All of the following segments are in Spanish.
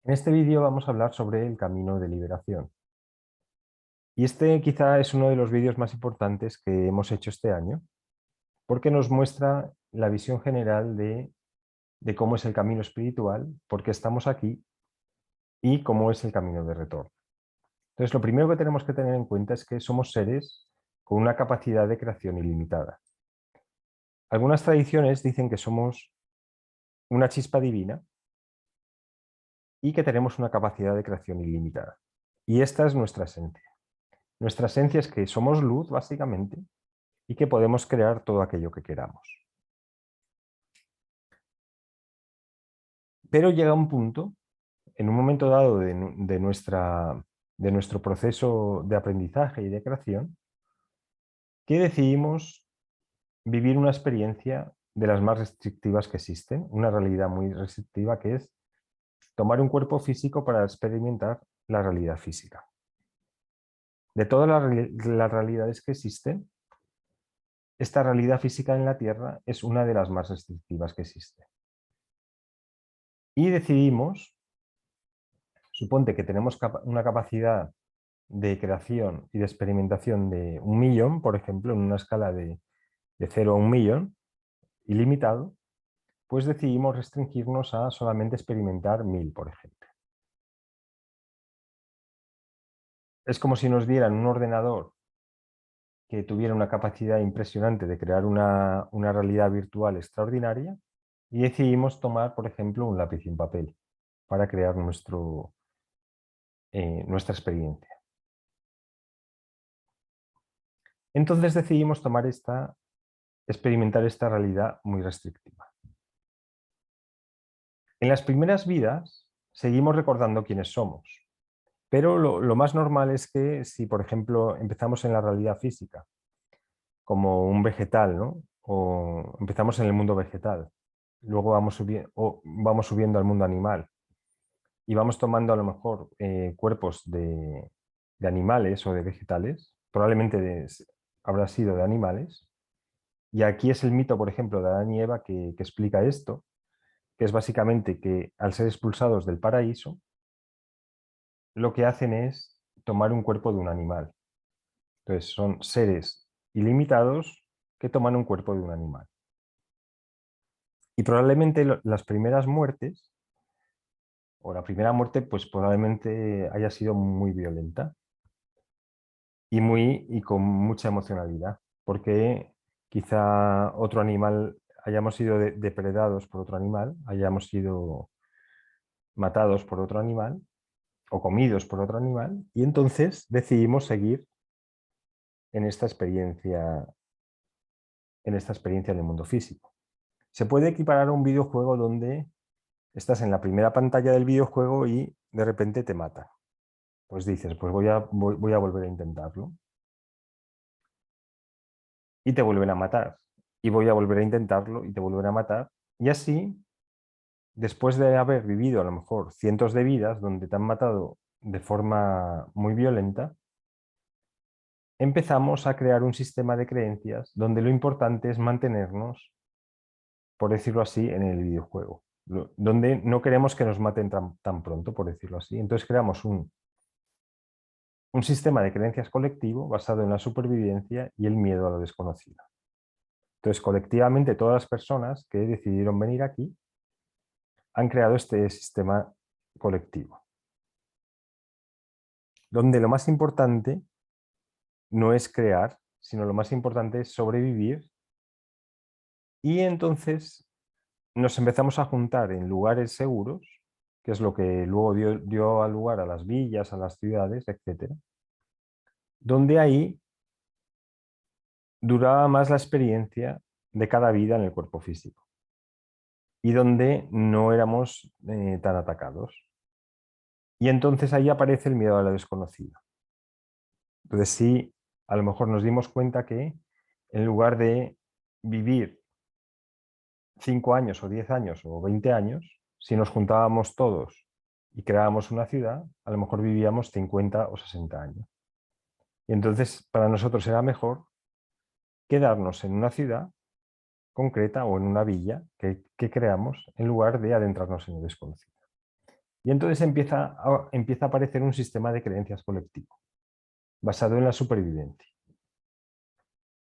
En este vídeo vamos a hablar sobre el camino de liberación. Y este quizá es uno de los vídeos más importantes que hemos hecho este año, porque nos muestra la visión general de cómo es el camino espiritual, por qué estamos aquí y cómo es el camino de retorno. Entonces, lo primero que tenemos que tener en cuenta es que somos seres con una capacidad de creación ilimitada. Algunas tradiciones dicen que somos una chispa divina y que tenemos una capacidad de creación ilimitada. Y esta es nuestra esencia. Nuestra esencia es que somos luz, básicamente, y que podemos crear todo aquello que queramos. Pero llega un punto, en un momento dado de nuestro proceso de aprendizaje y de creación, que decidimos vivir una experiencia de las más restrictivas que existen, una realidad muy restrictiva que es tomar un cuerpo físico para experimentar la realidad física. De todas las realidades que existen, esta realidad física en la Tierra es una de las más restrictivas que existe. Y decidimos, suponte que tenemos una capacidad de creación y de experimentación de 1.000.000, por ejemplo, en una escala de 0 a 1.000.000, ilimitado, pues decidimos restringirnos a solamente experimentar 1.000, por ejemplo. Es como si nos dieran un ordenador que tuviera una capacidad impresionante de crear una realidad virtual extraordinaria y decidimos tomar, por ejemplo, un lápiz y un papel para crear nuestra experiencia. Entonces decidimos experimentar esta realidad muy restrictiva. En las primeras vidas seguimos recordando quiénes somos, pero lo más normal es que si, por ejemplo, empezamos en la realidad física, como un vegetal, ¿no? O empezamos en el mundo vegetal, luego vamos subiendo al mundo animal y vamos tomando a lo mejor cuerpos de animales o de vegetales, probablemente habrá sido de animales, y aquí es el mito, por ejemplo, de Adán y Eva que explica esto, que es básicamente que al ser expulsados del paraíso, lo que hacen es tomar un cuerpo de un animal. Entonces son seres ilimitados que toman un cuerpo de un animal. Y probablemente las primeras muertes, o la primera muerte, pues probablemente haya sido muy violenta y con mucha emocionalidad, porque quizá otro animal, hayamos sido depredados por otro animal, hayamos sido matados por otro animal o comidos por otro animal, y entonces decidimos seguir en esta experiencia, en esta experiencia en el mundo físico. Se puede equiparar a un videojuego donde estás en la primera pantalla del videojuego y de repente te matan. Pues dices, pues voy a volver a intentarlo. Y te vuelven a matar. Y voy a volver a intentarlo y te vuelven a matar. Y así, después de haber vivido a lo mejor cientos de vidas donde te han matado de forma muy violenta, empezamos a crear un sistema de creencias donde lo importante es mantenernos, por decirlo así, en el videojuego, donde no queremos que nos maten tan pronto, por decirlo así. Entonces creamos un sistema de creencias colectivo basado en la supervivencia y el miedo a lo desconocido. Entonces, colectivamente, todas las personas que decidieron venir aquí han creado este sistema colectivo, donde lo más importante no es crear, sino lo más importante es sobrevivir. Y entonces nos empezamos a juntar en lugares seguros, que es lo que luego dio lugar a las villas, a las ciudades, etcétera, donde ahí duraba más la experiencia de cada vida en el cuerpo físico y donde no éramos tan atacados. Y entonces ahí aparece el miedo a lo desconocido. Entonces sí, a lo mejor nos dimos cuenta que en lugar de vivir 5 años o 10 años o 20 años, si nos juntábamos todos y creábamos una ciudad, a lo mejor vivíamos 50 o 60 años. Y entonces para nosotros era mejor quedarnos en una ciudad concreta o en una villa que creamos en lugar de adentrarnos en lo desconocido. Y entonces empieza a aparecer un sistema de creencias colectivo, basado en la supervivencia.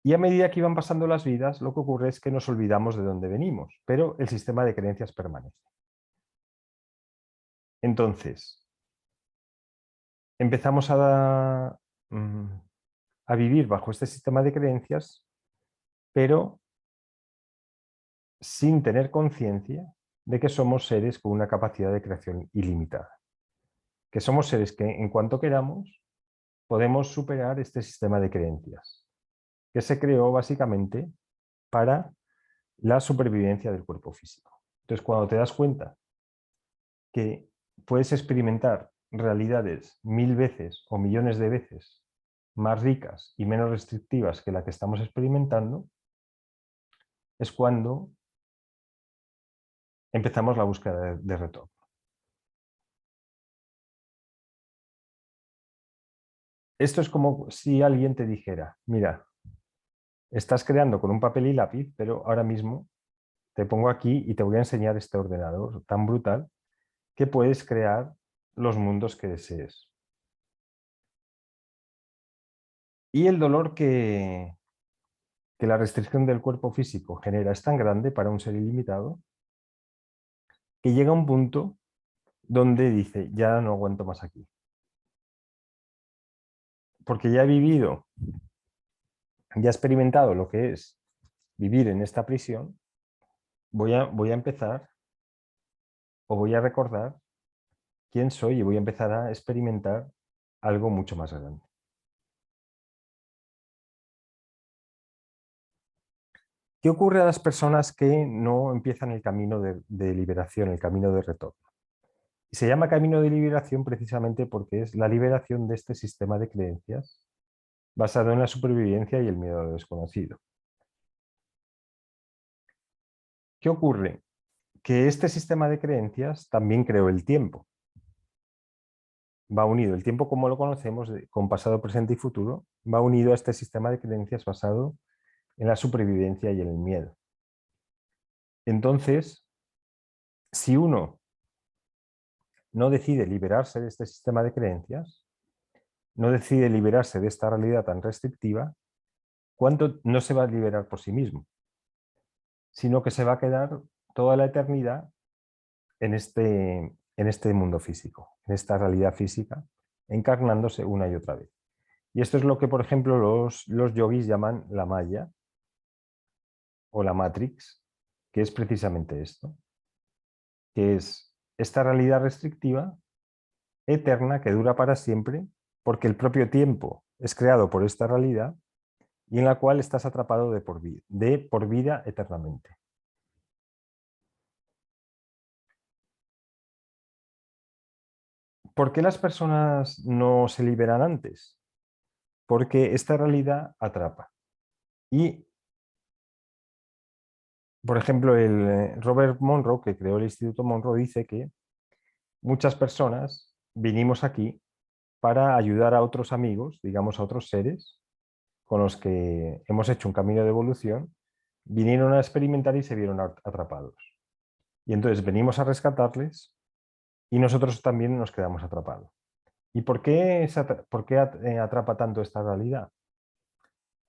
Y a medida que iban pasando las vidas, lo que ocurre es que nos olvidamos de dónde venimos, pero el sistema de creencias permanece. Entonces, empezamos mm, a vivir bajo este sistema de creencias, pero sin tener conciencia de que somos seres con una capacidad de creación ilimitada. Que somos seres que, en cuanto queramos, podemos superar este sistema de creencias, que se creó básicamente para la supervivencia del cuerpo físico. Entonces, cuando te das cuenta que puedes experimentar realidades 1000 veces o millones de veces más ricas y menos restrictivas que la que estamos experimentando, es cuando empezamos la búsqueda de retorno. Esto es como si alguien te dijera, mira, estás creando con un papel y lápiz, pero ahora mismo te pongo aquí y te voy a enseñar este ordenador tan brutal que puedes crear los mundos que desees. Y el dolor que la restricción del cuerpo físico genera es tan grande para un ser ilimitado que llega a un punto donde dice, ya no aguanto más aquí. Porque ya he vivido, ya he experimentado lo que es vivir en esta prisión, voy a empezar o voy a recordar quién soy y voy a empezar a experimentar algo mucho más grande. ¿Qué ocurre a las personas que no empiezan el camino de liberación, el camino de retorno? Y se llama camino de liberación precisamente porque es la liberación de este sistema de creencias basado en la supervivencia y el miedo a lo desconocido. ¿Qué ocurre? Que este sistema de creencias también creó el tiempo. Va unido, el tiempo como lo conocemos, con pasado, presente y futuro, va unido a este sistema de creencias basado en la supervivencia y en el miedo. Entonces, si uno no decide liberarse de este sistema de creencias, no decide liberarse de esta realidad tan restrictiva, ¿cuánto no se va a liberar por sí mismo? Sino que se va a quedar toda la eternidad en este mundo físico, en esta realidad física, encarnándose una y otra vez. Y esto es lo que, por ejemplo, los yogis llaman la Maya o la Matrix, que es precisamente esto, que es esta realidad restrictiva, eterna, que dura para siempre, porque el propio tiempo es creado por esta realidad y en la cual estás atrapado de por vida eternamente. ¿Por qué las personas no se liberan antes? Porque esta realidad atrapa. Y, por ejemplo, el Robert Monroe, que creó el Instituto Monroe, dice que muchas personas vinimos aquí para ayudar a otros amigos, digamos a otros seres, con los que hemos hecho un camino de evolución, vinieron a experimentar y se vieron atrapados. Y entonces venimos a rescatarles y nosotros también nos quedamos atrapados. ¿Y por qué atrapa tanto esta realidad?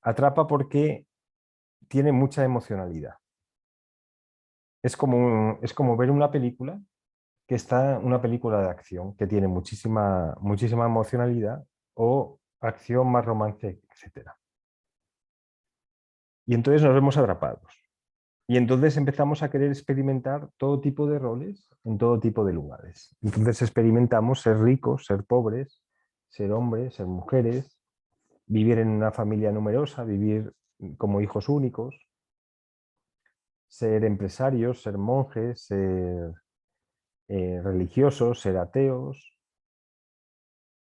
Atrapa porque tiene mucha emocionalidad. Es como ver una película una película de acción que tiene muchísima emocionalidad o acción más romance, etcétera. Y entonces nos vemos atrapados. Y entonces empezamos a querer experimentar todo tipo de roles en todo tipo de lugares. Entonces experimentamos ser ricos, ser pobres, ser hombres, ser mujeres, vivir en una familia numerosa, vivir como hijos únicos, ser empresarios, ser monjes, ser religiosos, ser ateos,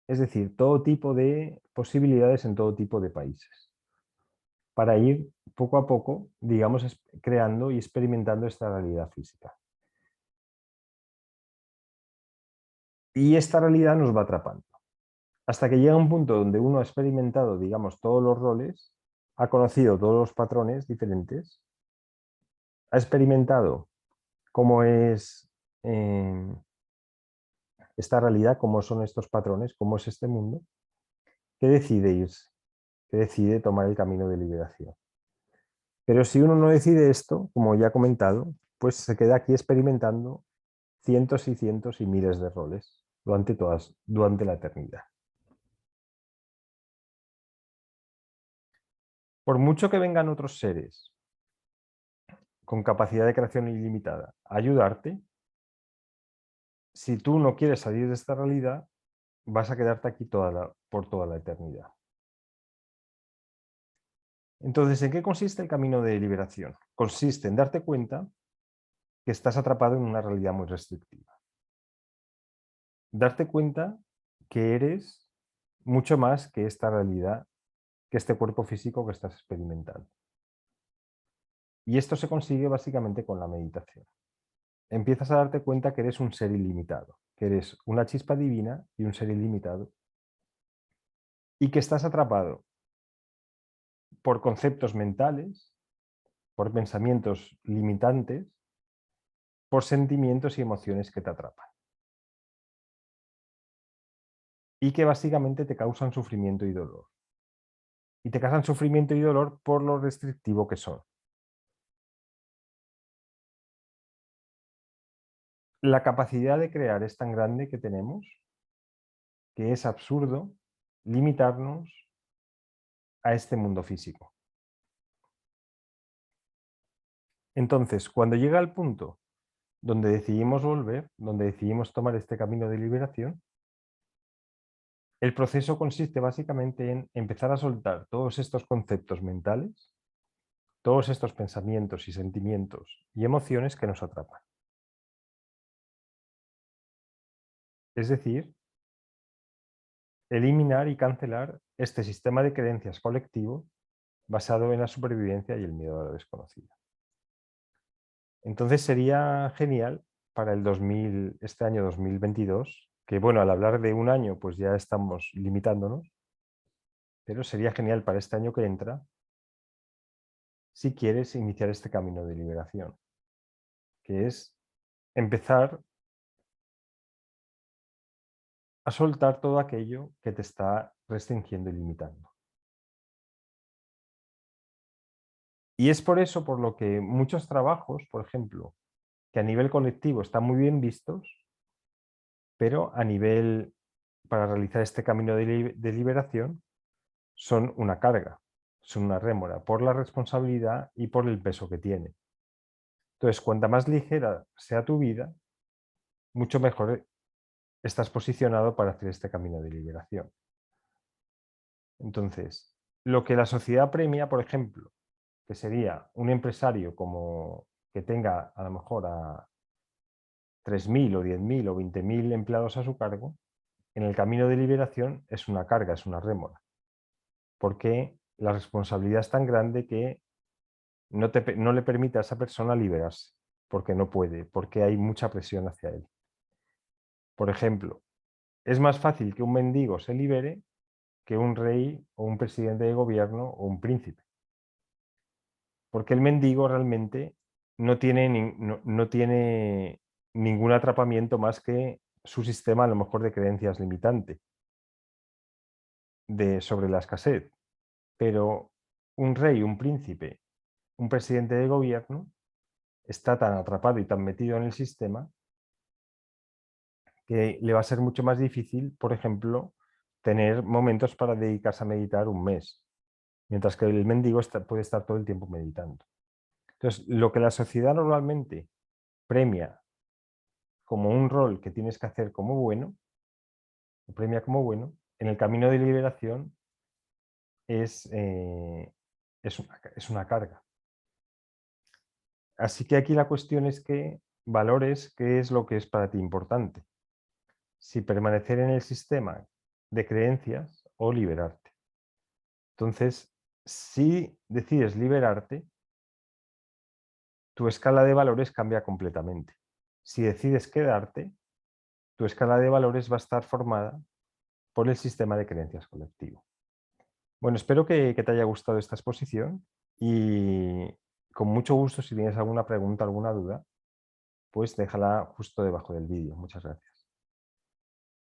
es decir, todo tipo de posibilidades en todo tipo de países, para ir poco a poco, digamos, creando y experimentando esta realidad física. Y esta realidad nos va atrapando, hasta que llega un punto donde uno ha experimentado, digamos, todos los roles, ha conocido todos los patrones diferentes, ha experimentado cómo es esta realidad, cómo son estos patrones, cómo es este mundo, que decide irse, que decide tomar el camino de liberación. Pero si uno no decide esto, como ya he comentado, pues se queda aquí experimentando cientos y cientos y miles de roles durante la eternidad. Por mucho que vengan otros seres con capacidad de creación ilimitada a ayudarte, si tú no quieres salir de esta realidad, vas a quedarte aquí por toda la eternidad. Entonces, ¿en qué consiste el camino de liberación? Consiste en darte cuenta que estás atrapado en una realidad muy restrictiva. Darte cuenta que eres mucho más que esta realidad, que este cuerpo físico que estás experimentando. Y esto se consigue básicamente con la meditación. Empiezas a darte cuenta que eres un ser ilimitado, que eres una chispa divina y un ser ilimitado, y que estás atrapado por conceptos mentales, por pensamientos limitantes, por sentimientos y emociones que te atrapan. Y que básicamente te causan sufrimiento y dolor. Y te causan sufrimiento y dolor por lo restrictivo que son. La capacidad de crear es tan grande que tenemos que es absurdo limitarnos a este mundo físico. Entonces, cuando llega el punto donde decidimos volver, donde decidimos tomar este camino de liberación, el proceso consiste básicamente en empezar a soltar todos estos conceptos mentales, todos estos pensamientos y sentimientos y emociones que nos atrapan. Es decir, eliminar y cancelar este sistema de creencias colectivo basado en la supervivencia y el miedo a lo desconocido. Entonces sería genial para este año 2022, que bueno, al hablar de un año pues ya estamos limitándonos, pero sería genial para este año que entra si quieres iniciar este camino de liberación, que es empezar a soltar todo aquello que te está restringiendo y limitando. Y es por eso por lo que muchos trabajos, por ejemplo, que a nivel colectivo están muy bien vistos, pero a nivel para realizar este camino de liberación son una carga, son una rémora, por la responsabilidad y por el peso que tiene. Entonces, cuanta más ligera sea tu vida, mucho mejor estás posicionado para hacer este camino de liberación. Entonces, lo que la sociedad premia, por ejemplo, que sería un empresario como que tenga a lo mejor a 3.000 o 10.000 o 20.000 empleados a su cargo, en el camino de liberación es una carga, es una rémora, porque la responsabilidad es tan grande que no le permite a esa persona liberarse, porque no puede, porque hay mucha presión hacia él. Por ejemplo, es más fácil que un mendigo se libere que un rey o un presidente de gobierno o un príncipe, porque el mendigo realmente no tiene ningún atrapamiento más que su sistema a lo mejor de creencias limitante sobre la escasez, pero un rey, un príncipe, un presidente de gobierno está tan atrapado y tan metido en el sistema que le va a ser mucho más difícil, por ejemplo, tener momentos para dedicarse a meditar un mes, mientras que el mendigo puede estar todo el tiempo meditando. Entonces, lo que la sociedad normalmente premia como un rol que tienes que hacer como bueno, o premia como bueno, en el camino de liberación es una carga. Así que aquí la cuestión es que valores qué es lo que es para ti importante. Si permanecer en el sistema de creencias o liberarte. Entonces, si decides liberarte, tu escala de valores cambia completamente. Si decides quedarte, tu escala de valores va a estar formada por el sistema de creencias colectivo. Bueno, espero que te haya gustado esta exposición y con mucho gusto, si tienes alguna pregunta, alguna duda, pues déjala justo debajo del vídeo. Muchas gracias.